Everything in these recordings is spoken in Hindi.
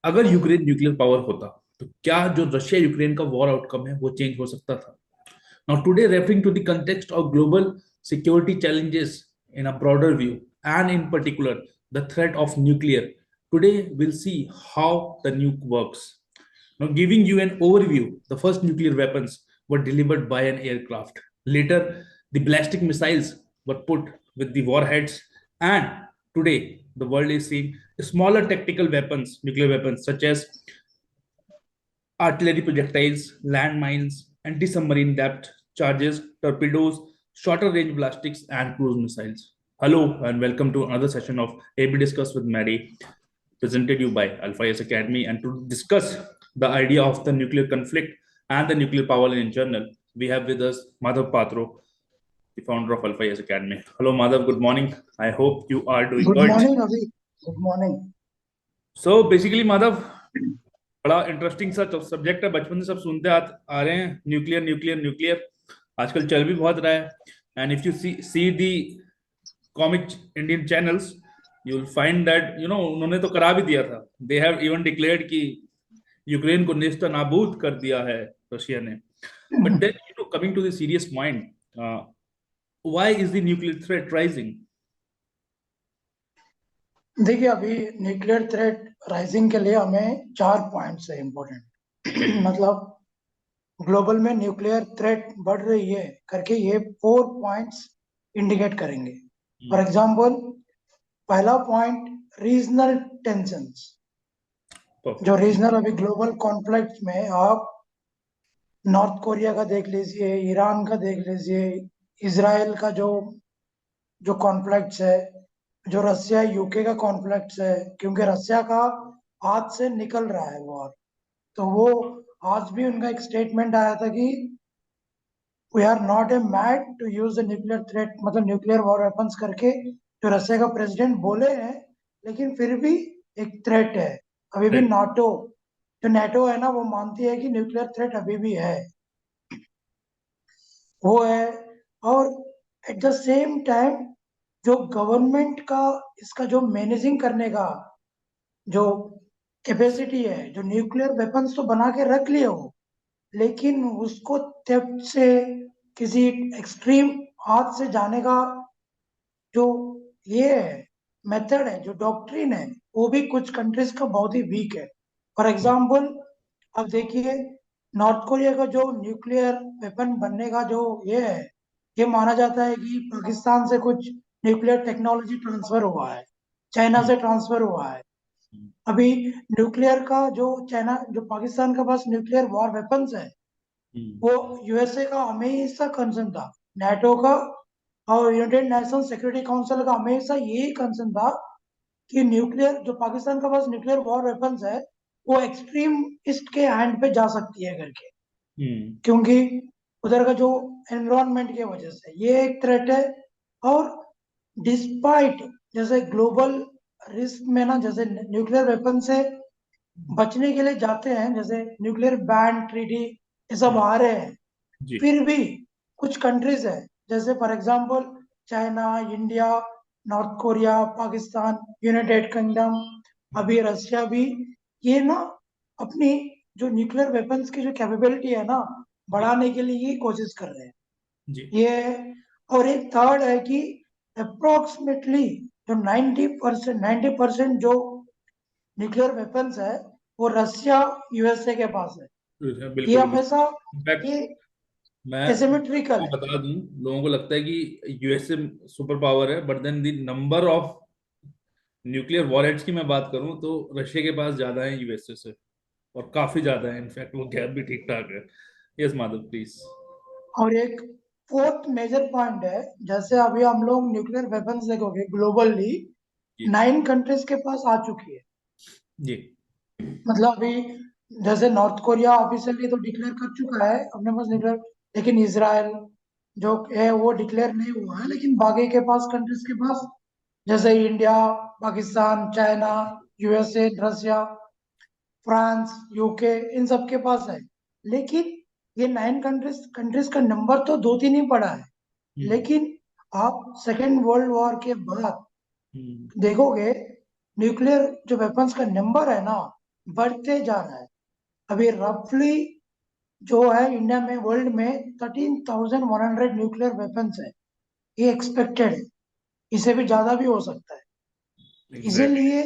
अगर यूक्रेन न्यूक्लियर पावर होता तो क्या जो रशिया यूक्रेन का वॉर आउटकम है वो चेंज हो सकता था? Now today, referring to the context of global security challenges in a broader view and in particular the threat of nuclear, today we'll see how the nuke works. Now, giving you an overview, the first nuclear weapons were delivered by an aircraft. Later, the ballistic missiles were put with the warheads, and today the world is seeing smaller tactical weapons, nuclear weapons such as artillery projectiles, landmines, anti-submarine depth charges, torpedoes, shorter range ballistics, and cruise missiles. Hello and welcome to another session of AB Discuss with Mary, presented you by Alpha S Academy. And to discuss the idea of the nuclear conflict and the nuclear power in general, we have with us Madhav Patro, the founder of Alpha S Academy. Hello, Madhav. Good morning. I hope you are doing good good. Morning अभी। Good morning. So basically, Madhav, बड़ा इंटरेस्टिंग सा सब्जेक्ट है, बचपन से सब सुनते आ रहे हैं, न्यूक्लियर न्यूक्लियर न्यूक्लियर। आजकल चल भी बहुत रहा है। And if you see the comic Indian channels, you will find that उन्होंने तो करा भी दिया था। दे हैव इवन डिक्लेयर्ड कि यूक्रेन को नेस्त नाबूद कर दिया है रशिया ने। But then coming to the serious point, why is the nuclear threat rising? देखिए, अभी न्यूक्लियर थ्रेट राइजिंग के लिए हमें 4 पॉइंट्स है इम्पोर्टेंट। मतलब ग्लोबल में न्यूक्लियर थ्रेट बढ़ रही है करके ये 4 पॉइंट्स इंडिकेट करेंगे। फॉर एग्जांपल, पहला पॉइंट रीजनल टेंशंस। जो रीजनल अभी ग्लोबल कॉन्फ्लिक्ट में आप नॉर्थ कोरिया का देख लीजिए, ईरान का देख लीजिए, इसराइल का जो जो कॉन्फ्लिक्ट्स है, जो रशिया यूके का कॉन्फ्लिक्ट्स है, क्योंकि रशिया का हाथ से निकल रहा है वॉर। तो वो आज भी उनका एक स्टेटमेंट आया था कि we are not a mad to use the nuclear threat, मतलब न्यूक्लियर वॉर वेपन्स करके जो रशिया का प्रेसिडेंट बोले हैं, लेकिन फिर भी एक थ्रेट है। अभी भी नाटो, जो नेटो है ना, वो मानती है कि न्यूक्लियर थ्रेट अभी भी है, वो है। और एट द सेम टाइम जो गवर्नमेंट का इसका जो मैनेजिंग करने का जो कैपेसिटी है, जो न्यूक्लियर वेपन्स तो बना के रख लिए हो, लेकिन उसको थेफ्ट से, किसी एक्सट्रीम हाथ से जाने का जो ये है, मेथड है, जो डॉक्ट्रिन है, वो भी कुछ कंट्रीज का बहुत ही वीक है। फॉर एग्जाम्पल, अब देखिए, नॉर्थ कोरिया का जो न्यूक्लियर वेपन बनने का जो ये है, ये माना जाता है कि पाकिस्तान से कुछ न्यूक्लियर टेक्नोलॉजी ट्रांसफर हुआ है, चाइना से ट्रांसफर हुआ है। अभी न्यूक्लियर का जो चाइना, जो पाकिस्तान के पास न्यूक्लियर वॉर वेपन्स है, वो यूएसए का हमेशा कंसर्न था, नेटो का और यूनाइटेड नेशन सिक्योरिटी काउंसिल का हमेशा यही कंसर्न था कि न्यूक्लियर, जो पाकिस्तान के पास न्यूक्लियर वॉर वेपन्स है, वो एक्सट्रीम ईस्ट के हैंड पे जा सकती है करके, क्योंकि उधर का जो एनवायरनमेंट की वजह से ये एक थ्रेट है। और डिस्पाइट, जैसे ग्लोबल रिस्क में ना, जैसे न्यूक्लियर वेपन से बचने के लिए जाते हैं, जैसे न्यूक्लियर बैन ट्रीटी ये सब आ रहे हैं, जी। फिर भी कुछ कंट्रीज है, जैसे for example China, India, north Korea, Pakistan, United kingdom, अभी रशिया भी, ये ना अपनी जो न्यूक्लियर वेपन्स की जो कैपेबिलिटी है ना, जी। बढ़ाने के लिए ये कोशिश कर रहे हैं। जी। ये है। और एक थर्ड है कि अप्रोक्सीमेटली जो 90% जो न्यूक्लियर वेपन्स है, वो रशिया, यूएसए के पास है। ये बिल्कुल। हमेशा इनफैक्ट ये मैं एसिमेट्रिकल आपको है। बता दूं, लोगों को लगता है कि यूएसए सुपर पावर है, but then the number of nuclear warheads की मैं बात करूं तो रशिया के पास ज्यादा है यूएसए से, और काफी ज्यादा है। इनफैक्ट वो गैप भी ठीक ठाक है। Yes Madhav, please. और एक फोर्थ मेजर पॉइंट है, जैसे अभी हम लोग न्यूक्लियर वेपन्स देखोगे ग्लोबली, जी। 9 कंट्रीज के पास आ चुकी है। जी। मतलब अभी जैसे नॉर्थ कोरिया ऑफिशियली तो डिक्लेयर कर चुका है अपने पास न्यूक्लियर, लेकिन इसराइल जो है वो डिक्लेयर नहीं हुआ है, लेकिन बाकी के पास कंट्रीज के पास, जैसे India, Pakistan, China, USA, Russia, France, UK, इन सब के पास है। लेकिन ये 9 कंट्रीज कंट्रीज का नंबर तो 2-3 ही पड़ा है। हम्म। लेकिन आप सेकेंड वर्ल्ड वॉर के बाद हम्म। देखोगे, न्यूक्लियर जो वेपन्स का नंबर है ना, बढ़ते जा रहा है। अभी रफली जो है इंडिया में, वर्ल्ड में 13,100 न्यूक्लियर वेपन्स है, ये एक्सपेक्टेड है, इससे भी ज्यादा भी हो सकता है। Exactly. इसीलिए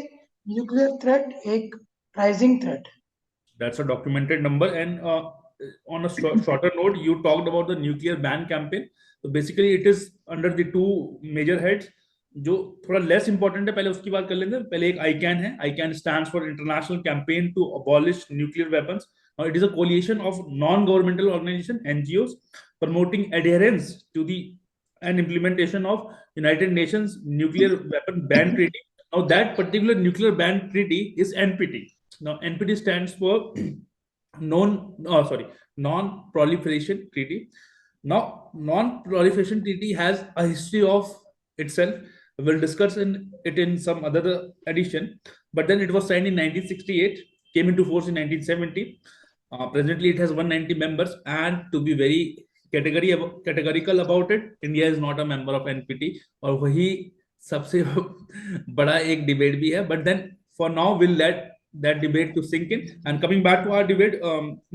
न्यूक्लियर थ्रेट एक राइजिंग थ्रेट है। That's a documented number. And on a shorter note, you talked about the nuclear ban campaign. So basically, it is under the two major heads. जो थोड़ा लेस इंपॉर्टेंट है, पहले उसकी बात कर लेते हैं। पहले एक आईकैन है। ICAN stands for international campaign to abolish nuclear weapons. Now, it is a coalition of non-governmental organization (NGOs) promoting adherence to the and implementation of United Nations Nuclear Weapon Ban Treaty. Now, that particular nuclear ban treaty is NPT. Now, NPT stands for Non-Proliferation Treaty. Now, Non-Proliferation Treaty has a history of itself. We'll discuss it in some other edition. But then it was signed in 1968, came into force in 1970. Presently, it has 190 members, and to be very categorical about it, India is not a member of NPT, और वही सबसे बड़ा एक डिबेट भी है. But then for now, we'll let that debate to sink in. And coming back to our debate,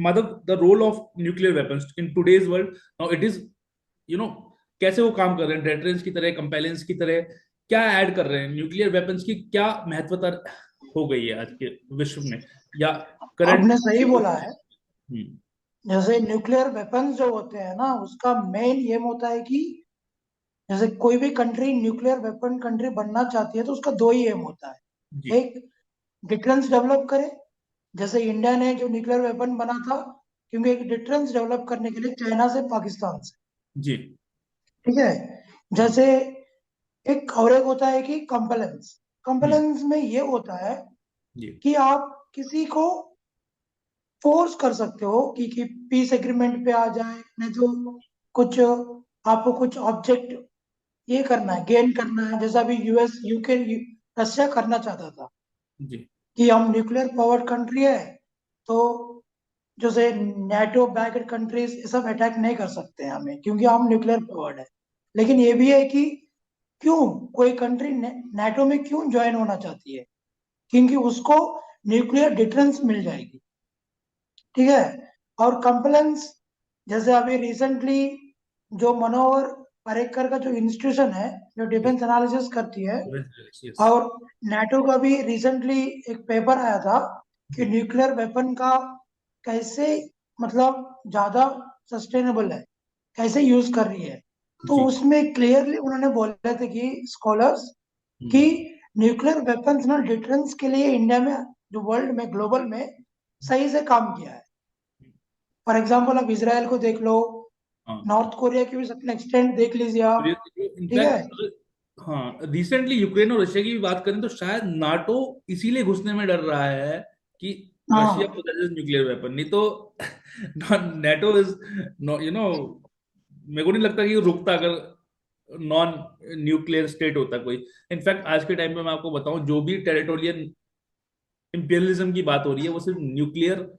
Madhav, the role of nuclear weapons in today's world, now it is, you know, कैसे वो काम कर रहे हैं, डेटरेंस की तरह, कंपेलेंस की तरह, क्या ऐड कर रहे हैं, न्यूक्लियर वेपन्स की क्या महत्वता हो गई है आज के विश्व में, या करंट? आपने सही बोला है। जैसे न्यूक्लियर वेपन्स जो होते हैं ना, उसका मेन एम होता है कि जैसे कोई भी कंट्री न्यूक्लियर वेपन कंट्री बनना चाहती है तो उसका दो ही एम होता है। एक, डिफरेंस डेवलप करे, जैसे इंडिया ने जो न्यूक्लियर वेपन बना था, क्योंकि एक डिफरेंस डेवलप करने के लिए चाइना से, पाकिस्तान से, जी, ठीक है। जैसे एक और एक होता है कि कंपेलेंस। कंपेलेंस में ये होता है जी, कि आप किसी को फोर्स कर सकते हो कि पीस एग्रीमेंट पे आ जाए, नहीं तो कुछ आपको कुछ ऑब्जेक्ट ये करना है, गेन करना है, जैसा अभी यूएस यूके रशिया करना चाहता था जी, कि हम न्यूक्लियर पावर्ड कंट्री है, तो जैसे नेटो बैक्ड कंट्रीज ये सब अटैक नहीं कर सकते हैं हमें, क्योंकि हम न्यूक्लियर पावर्ड है। लेकिन ये भी है कि क्यों कोई कंट्री नेटो में क्यों ज्वाइन होना चाहती है, क्योंकि उसको न्यूक्लियर डिफरेंस मिल जाएगी, ठीक है। और कंप्लेंस, जैसे अभी रिसेंटली जो मनोहर पर्रिकर का जो इंस्टीट्यूशन है, जो डिफेंस एनालिसिस करती है, yes, और नेटो का भी रिसेंटली एक पेपर आया था कि जी, न्यूक्लियर वेपन का कैसे, मतलब ज्यादा सस्टेनेबल है, कैसे यूज कर रही है। तो जी, उसमें क्लियरली उन्होंने बोले थे कि स्कॉलर्स कि न्यूक्लियर वेपन्स ना डिफरेंस के लिए इंडिया में, जो वर्ल्ड में, ग्लोबल में सही से काम किया है। फॉर एग्जाम्पल आप इसराइल को देख लो, हाँ, नॉर्थ कोरिया की भी सर्टेन एक्सटेंट देख लीजिए आप, ठीक है। इनफैक्ट, हाँ, रिसेंटली यूक्रेन और रशिया की भी बात करें तो शायद नाटो इसीलिए घुसने में डर रहा है कि रशिया हाँ, पोजेसेस न्यूक्लियर वेपन, नहीं तो नाटो इज, मेरे को नहीं लगता कि वो रुकता अगर नॉन न्यूक्लियर स्टेट होता कोई। इनफैक्ट आज के टाइम पे मैं आपको बताऊं, जो भी टेरिटोरियल इंपीरियलिज्म की बात हो रही है, वो सिर्फ न्यूक्लियर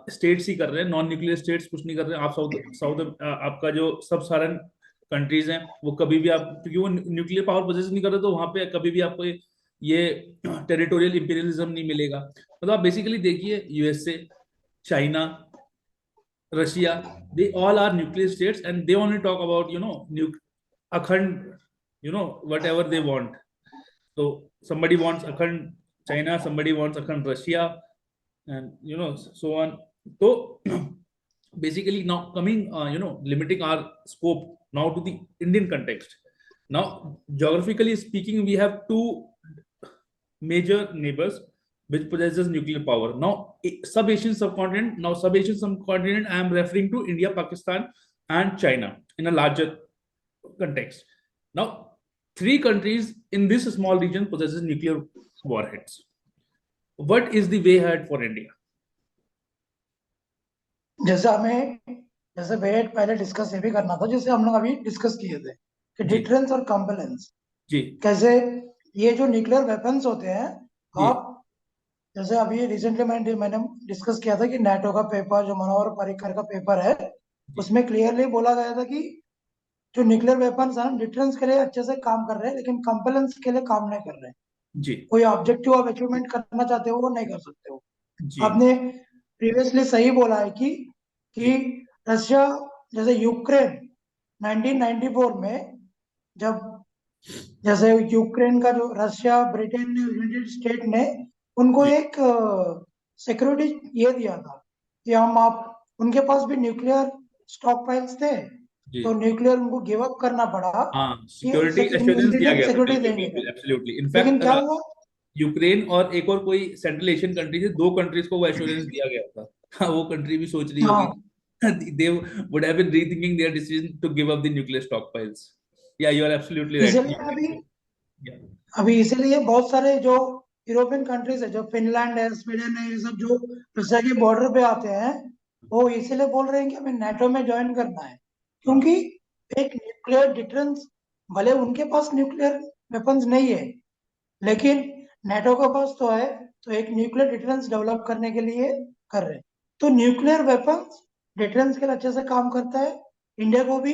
स्टेट्स ही कर रहे हैं, नॉन न्यूक्लियर स्टेट्स कुछ नहीं कर रहे हैं। आप साउथ साउथ आपका जो सब सारन कंट्रीज हैं, वो कभी भी आप, क्योंकि वो न्यूक्लियर पावर पोजेस नहीं कर रहे, तो वहां पे कभी भी आपको ये टेरिटोरियल इंपीरियलिज्म नहीं मिलेगा। मतलब आप बेसिकली देखिए, USA, China, Russia, they all are nuclear states, and they only talk about, akhand, whatever they want. So somebody wants akhand China, somebody wants akhand Russia, and so on. So basically, now coming, limiting our scope now to the Indian context. Now, geographically speaking, we have two major neighbors which possesses nuclear power. Now, sub-Asian subcontinent. Now, sub-Asian subcontinent, I am referring to India, Pakistan, and China in a larger context. Now, three countries in this small region possesses nuclear warheads. What is the way ahead for India? जैसे हमें, जैसे वेट पहले डिस्कस ये भी करना था, जैसे हम लोग अभी डिस्कस किए थे कि जी, डिफरेंस और कंपेलेंस जी, कैसे, ये जो न्यूक्लियर वेपन्स होते हैं, जी, आप जैसे अभी रिसेंटली मैंने डिस्कस किया था कि नेटो का पेपर, जो मनोहर पर्रिकर का पेपर है, जी, उसमें क्लियरली बोला गया था कि जो न्यूक्लियर वेपन्स है डिफरेंस के लिए अच्छे से काम कर रहे हैं, लेकिन कंपेलेंस के लिए काम नहीं कर रहे हैं। जी, कोई ऑब्जेक्टिव आप अचीवमेंट करना चाहते हो वो नहीं कर सकते हो। जी आपने प्रीवियसली सही बोला है कि जी रशिया, जैसे यूक्रेन 1994 में, जब जैसे यूक्रेन का जो रशिया, ब्रिटेन ने, यूनाइटेड स्टेट ने उनको जी एक सिक्योरिटी ये दिया था कि हम आप उनके पास भी न्यूक्लियर स्टॉक फाइल्स थे, जी। तो न्यूक्लियर उनको गिव अप करना पड़ा हाँ, कि सिक्योरिटी एश्योरेंस दिया रिटर्न गया था, सिक्योरिटी बिल्कुल देंगे बिल्कुल, करके। एब्सोल्युटली। लेकिन इनफैक्ट क्या हुआ? यूक्रेन और एक और कोई सेंट्रल एशियन कंट्री से, दो कंट्रीज को वो एश्योरेंस दिया गया था। हाँ, वो कंट्री भी सोच रही होगी, हाँ, they would have been rethinking their decision to give up the nuclear stockpiles. Yeah, you are absolutely right. इसीलिए अभी Yeah, अभी इसीलिए बहुत सारे जो यूरोपियन कंट्रीज है, जो फिनलैंड है, स्वीडन है, ये सब जो रशिया के बॉर्डर पे आते हैं, वो इसीलिए बोल रहे हैं कि हमें नाटो में ज्वाइन करना है, हाँ, क्योंकि एक न्यूक्लियर डिफरेंस, भले उनके पास न्यूक्लियर वेपन्स नहीं है, लेकिन नाटो के पास तो है, तो एक न्यूक्लियर डिफरेंस डेवलप करने के लिए कर रहे हैं। तो न्यूक्लियर वेपन्स डिफरेंस के लिए अच्छे से काम करता है, इंडिया को भी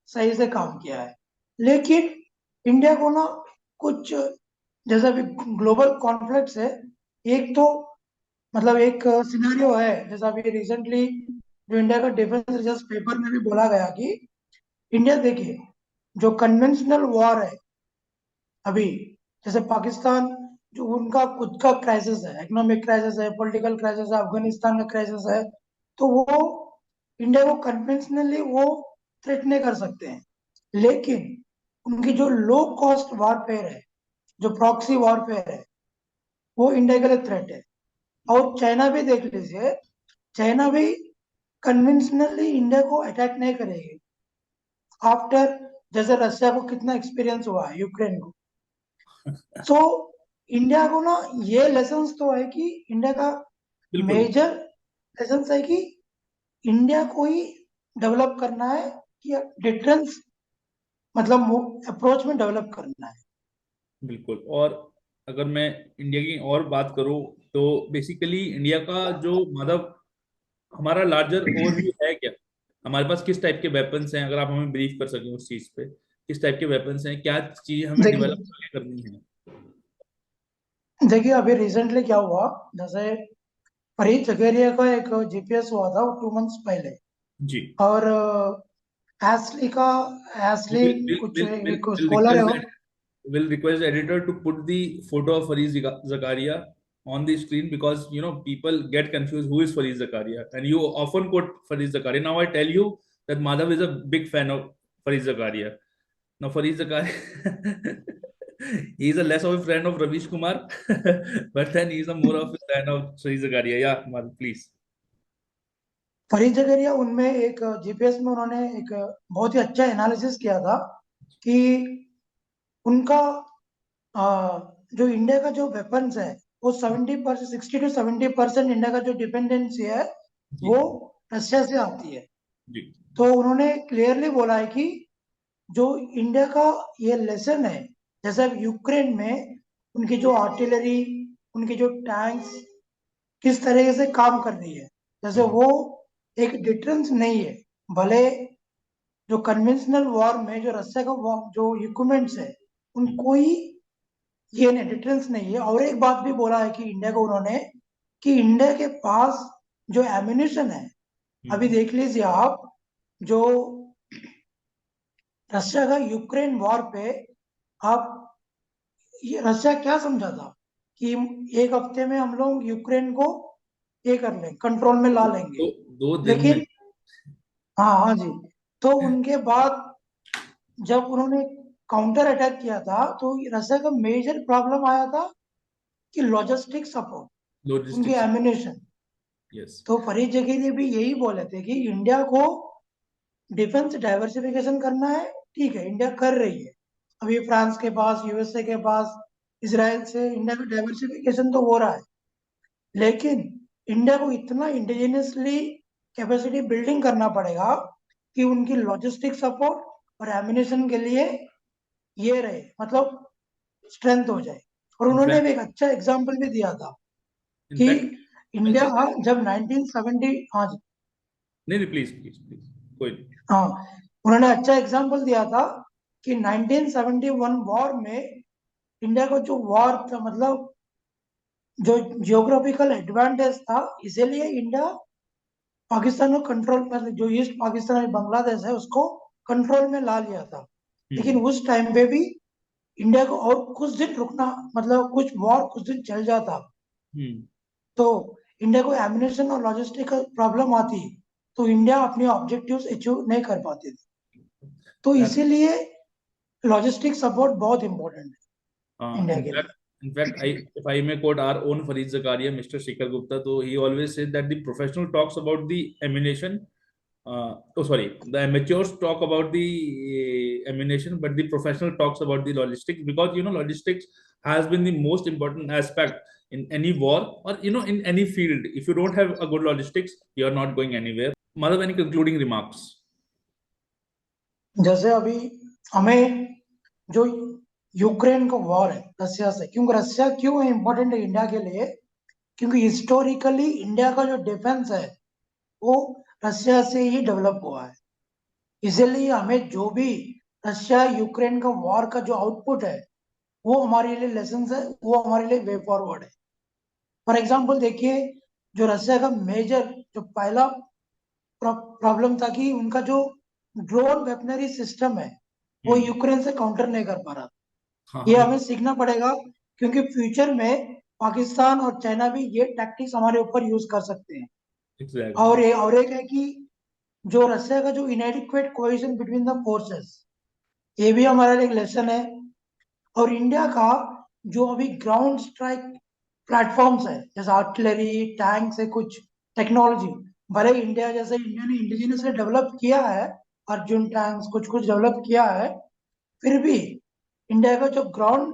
सही से काम किया है। लेकिन इंडिया को ना कुछ, जैसे अभी ग्लोबल कॉन्फ्लिक्ट्स है, एक तो मतलब एक सिनेरियो है, जैसा अभी रिसेंटली जो इंडिया का डिफेंस रिसर्च पेपर में भी बोला गया कि इंडिया, देखिए, जो कन्वेंशनल वॉर है अभी, जैसे पाकिस्तान, जो उनका खुद का क्राइसिस है, इकोनॉमिक क्राइसिस है, पॉलिटिकल क्राइसिस है, अफगानिस्तान का क्राइसिस है, तो वो इंडिया को कन्वेंशनली वो थ्रेट नहीं कर सकते हैं। लेकिन उनकी जो लो कॉस्ट वॉरफेयर है, जो प्रॉक्सी वॉरफेयर है, वो इंडिया के लिए थ्रेट है। और चाइना भी देख लीजिए, चाइना भी कन्वेंशनली इंडिया को अटैक नहीं करेगी आफ्टर, जैसे रशिया को कितना एक्सपीरियंस हुआ है यूक्रेन को। सो इंडिया को ना ये लेसन्स तो है कि इंडिया का बिल्कुल मेजर लेसन्स है कि इंडिया को ही डेवलप करना है, कि डिफरेंस मतलब अप्रोच में डेवलप करना है। बिल्कुल। और अगर मैं इंडिया की और बात करूं, तो बेसिकली इंडिया का जो मतलब हमारा लार्जर ओवरव्यू है क्या, हमारे पास किस टाइप के वेपन्स हैं, अगर आप हमें ब्रीफ कर सकें उस चीज पे, किस टाइप के वेपन्स हैं, क्या चीजें हमें डेवलप देखिए करनी है। देखिए अभी रिसेंटली क्या हुआ, जैसे फरीद जकेरिया का एक जीपीएस हुआ था 2 मंथ्स पहले, जी। और एस्ली का, एस्ली will will कुछ will will, एक will स्कॉलर है request वो। that will request the editor to put the photo of Fareed Zakaria on the screen, because people get confused who is Fareed Zakaria, and you often quote Fareed Zakaria. Now I tell you that Madhav is a big fan of Fareed Zakaria. Now Fareed Zakaria, he is a less of a friend of Ravish Kumar, but then he is a more of a fan of Fareed Zakaria. Yeah, Madhav, please. Fareed Zakaria, उनमें एक जीपीएस में उन्होंने एक बहुत ही अच्छा एनालिसिस किया था कि उनका अ, जो इंडिया का जो वेपन्स है, वो 70%, 60 to 70% इंडिया का जो डिपेंडेंसी है, जी वो रशिया से आती है। जी तो उन्होंने क्लियरली बोला है कि जो इंडिया का ये लेसन है, जैसे अब यूक्रेन में उनकी जो आर्टिलरी, उनकी जो टैंक्स किस तरीके से काम कर रही है, जैसे हाँ, वो एक डिफरेंस नहीं है। भले जो कन्वेंशनल वॉर में जो रशिया का जो इक्विपमेंट्स है, उनको ही ये नहीं, डिफरेंस नहीं है। और एक बात भी बोला है कि इंडिया को उन्होंने, कि इंडिया के पास जो एम्यूनिशन है, अभी हम्म, देख लीजिए आप, जो रशिया का यूक्रेन वॉर पे, आप ये रशिया क्या समझा था कि एक हफ्ते में हम लोग यूक्रेन को ये कर लें, कंट्रोल में ला लेंगे। दो 2 दिन में। लेकिन हाँ, हाँ जी, तो उनके बाद जब उन्होंने काउंटर अटैक किया था, तो रशिया का मेजर प्रॉब्लम आया था कि लॉजिस्टिक सपोर्ट, उनकी लॉजिस्टिक्स। एम्यूनेशन। यस। तो फरीद जकीर भी यही बोले थे कि इंडिया को डिफेंस डाइवर्सिफिकेशन करना है। ठीक है, इंडिया कर रही है, अभी फ्रांस के पास, यूएसए के पास, इसराइल से इंडिया का डाइवर्सिफिकेशन तो हो रहा है, लेकिन इंडिया को इतना इंडिजिनियसली कैपेसिटी बिल्डिंग करना पड़ेगा कि उनकी लॉजिस्टिक सपोर्ट और एम्यूनेशन के लिए ये रहे, मतलब स्ट्रेंथ हो जाए। और उन्होंने भी इनफैक्ट एक अच्छा एग्जाम्पल भी दिया था कि इनफैक्ट इंडिया जब 1970, हाँ जी, नहीं नहीं, प्लीज प्लीज प्लीज, कोई नहीं। हाँ, उन्होंने अच्छा एग्जाम्पल दिया था कि 1971 वॉर में इंडिया को जो वॉर था, मतलब जो जियोग्राफिकल एडवांटेज था, इसीलिए इंडिया पाकिस्तान को कंट्रोल, मतलब जो ईस्ट पाकिस्तान और बांग्लादेश है उसको कंट्रोल में ला लिया था। लेकिन उस टाइम पे भी इंडिया को और कुछ दिन रुकना, मतलब कुछ वॉर कुछ दिन चल जाता तो इंडिया को एमिनेशन और लॉजिस्टिक प्रॉब्लम आती, तो इंडिया अपने ऑब्जेक्टिव्स अचीव नहीं कर पाती थी। तो That, इसीलिए लॉजिस्टिक सपोर्ट बहुत इंपॉर्टेंट है इंडिया के लिए। in fact, if I may quote our own Fareed Zakaria, Mr. Shikhar Gupta, so he always said that the professional talks about the ammunition. The amateurs talk about the ammunition, but the professional talks about the logistics, because logistics has been the most important aspect in any war, or in any field. If you don't have a good logistics, you are not going anywhere. Madhav, any concluding remarks? जैसे अभी हमें जो यूक्रेन का वॉर है रशिया से, क्योंकि रशिया क्यों है इम्पोर्टेंट है इंडिया के लिए, क्योंकि हिस्टोरिकली इंडिया का जो डिफेंस है वो रशिया से ही डेवलप हुआ है। इसीलिए हमें जो भी रशिया यूक्रेन का वॉर का जो आउटपुट है वो हमारे लिए लेसन है, वो हमारे लिए वे फॉरवर्ड है। फॉर एग्जाम्पल देखिए, जो रशिया का मेजर जो पहला प्रॉब्लम था कि उनका जो ड्रोन वेपनरी सिस्टम है वो यूक्रेन से काउंटर नहीं कर पा रहा। ये हमें सीखना पड़ेगा, क्योंकि फ्यूचर में पाकिस्तान और चाइना भी ये टैक्टिक्स हमारे ऊपर यूज कर सकते हैं। Exactly. और एक है कि जो रशिया का जो इनएडिक्वेट कोहेजन बिटवीन द फोर्सेस, ये भी हमारे लिए एक लेसन है। और इंडिया का जो अभी ग्राउंड स्ट्राइक प्लेटफॉर्म्स है, जैसे आर्टिलरी टैंक से कुछ टेक्नोलॉजी, भले इंडिया जैसे इंडिया ने इंडिजिनियसली डेवलप किया है, अर्जुन टैंक्स कुछ कुछ डेवलप किया है, फिर भी इंडिया का जो ग्राउंड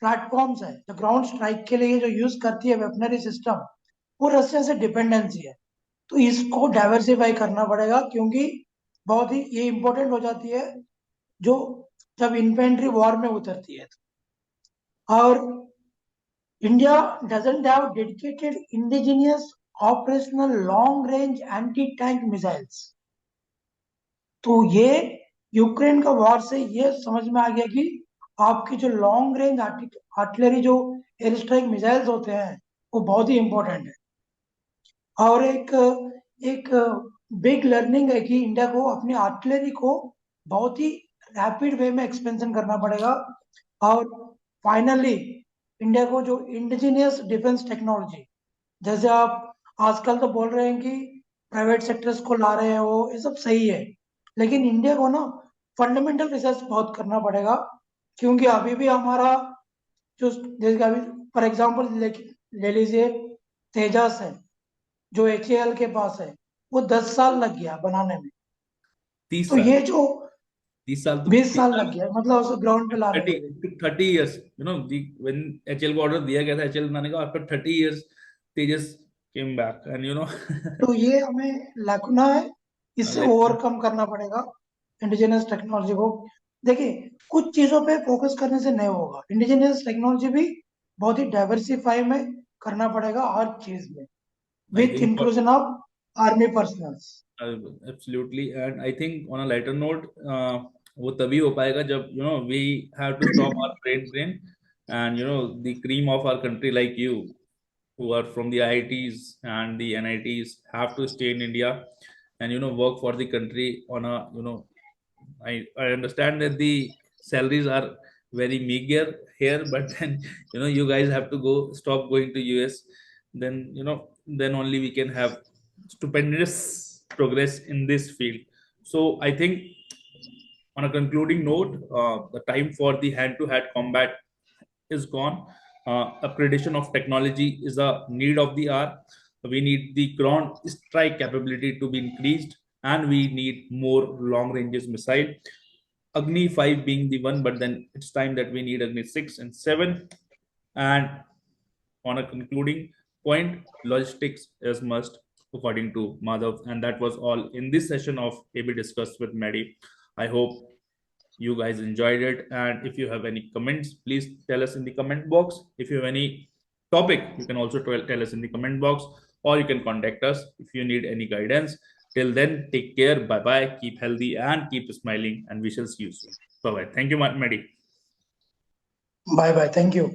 प्लेटफॉर्म्स है, जो ग्राउंड स्ट्राइक के लिए जो यूज करती है वेपनरी सिस्टम, वो रशिया से डिपेंडेंसी है। तो इसको डाइवर्सिफाई करना पड़ेगा, क्योंकि बहुत ही ये इंपॉर्टेंट हो जाती है जो जब इन्फेंट्री वॉर में उतरती है। और India doesn't have dedicated indigenous operational long range anti tank missiles. तो ये यूक्रेन का वॉर से ये समझ में आ गया कि आपकी जो लॉन्ग रेंज आर्टिलरी जो एयर स्ट्राइक मिसाइल्स होते हैं वो बहुत ही इंपॉर्टेंट है। और एक बिग लर्निंग है कि इंडिया को अपनी आर्टिलरी को बहुत ही रैपिड वे में एक्सपेंशन करना पड़ेगा। और फाइनली इंडिया को जो इंडिजिनियस डिफेंस टेक्नोलॉजी, जैसे आप आजकल तो बोल रहे हैं कि प्राइवेट सेक्टर्स को ला रहे हैं, वो ये सब सही है, लेकिन इंडिया को ना फंडामेंटल रिसर्च बहुत करना पड़ेगा, क्योंकि अभी भी हमारा जो, जैसे अभी फॉर एग्जाम्पल ले लीजिए तेजस है जो HAL के पास है, वो 10 साल लग गया बनाने में। 30 तो साल ये जो 30 साल तो 20 30 साल साल लग गया, मतलब उसको ग्राउंड पे लाने 30 में भी। to 30 years, when HL को ऑर्डर दिया गया था HL बनाने का, after 30 years Tejas came back, and तो ये हमें लैकुना है, इससे like, ओवरकम करना पड़ेगा इंडिजिनियस टेक्नोलॉजी को। देखिए, कुछ चीजों पे फोकस करने से नहीं होगा, इंडिजिनियस टेक्नोलॉजी भी बहुत ही डाइवर्सिफाई में करना पड़ेगा हर चीज में, I with think inclusion of army personals. absolutely, and I think on a lighter note, वो तभी हो पाएगा जब we have to stop our brain drain, and the cream of our country like you, who are from the IITs and the NITs, have to stay in India and work for the country on a I understand that the salaries are very meager here, but then you guys have to stop going to US. Then then only we can have stupendous progress in this field. So I think on a concluding note, the time for the hand-to-hand combat is gone. Upgradation of technology is a need of the hour. We need the ground strike capability to be increased, and we need more long ranges missile. Agni 5 being the one, but then it's time that we need Agni 6 and 7. And on a concluding point, logistics is must, according to Madhav. And that was all in this session of AB Discussed with Maddie. I hope you guys enjoyed it. And if you have any comments, please tell us in the comment box. If you have any topic, you can also tell us in the comment box, or you can contact us if you need any guidance. Till then, take care. Bye bye. Keep healthy and keep smiling. And we shall see you soon. Bye bye. Thank you, Maddie. Bye bye, thank you.